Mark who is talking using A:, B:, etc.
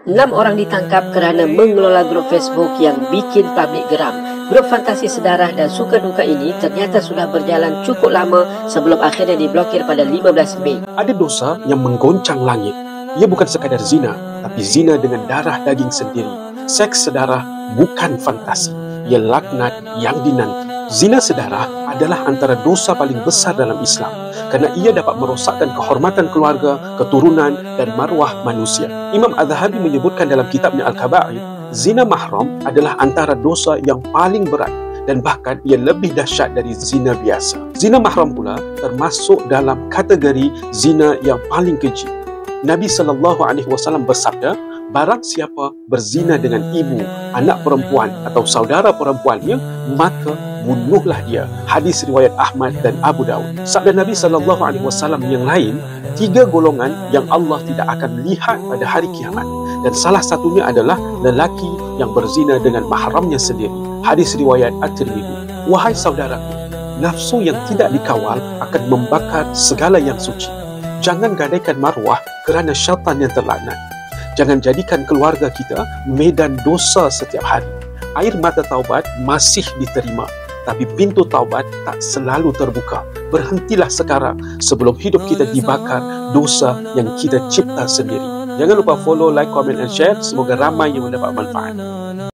A: 6 orang ditangkap kerana mengelola grup Facebook yang bikin publik geram. Grup fantasi sedarah dan suka duka ini ternyata sudah berjalan cukup lama sebelum akhirnya diblokir pada 15 Mei.
B: Ada dosa yang menggoncang langit. Ia bukan sekadar zina, tapi zina dengan darah daging sendiri. Seks sedarah bukan fantasi. Ia laknat yang dinanti. Zina sedarah adalah antara dosa paling besar dalam Islam kerana ia dapat merosakkan kehormatan keluarga, keturunan dan maruah manusia. Imam Az-Zahabi menyebutkan dalam kitabnya Al-Kaba'ir, zina mahram adalah antara dosa yang paling berat dan bahkan ia lebih dahsyat dari zina biasa. Zina mahram pula termasuk dalam kategori zina yang paling keji. Nabi SAW bersabda, barang siapa berzina dengan ibu, anak perempuan atau saudara perempuannya, maka bunuhlah dia. Hadis riwayat Ahmad dan Abu Daud. Sabda Nabi SAW yang lain, 3 golongan yang Allah tidak akan lihat pada hari kiamat. Dan salah satunya adalah lelaki yang berzina dengan mahramnya sendiri. Hadis riwayat At-Tirmidzi. Wahai saudaraku, nafsu yang tidak dikawal akan membakar segala yang suci. Jangan gadaikan maruah kerana syaitan yang terlaknat. Jangan jadikan keluarga kita medan dosa setiap hari. Air mata taubat masih diterima, tapi pintu taubat tak selalu terbuka. Berhentilah sekarang sebelum hidup kita dibakar dosa yang kita cipta sendiri. Jangan lupa follow, like, comment and share. Semoga ramai yang mendapat manfaat.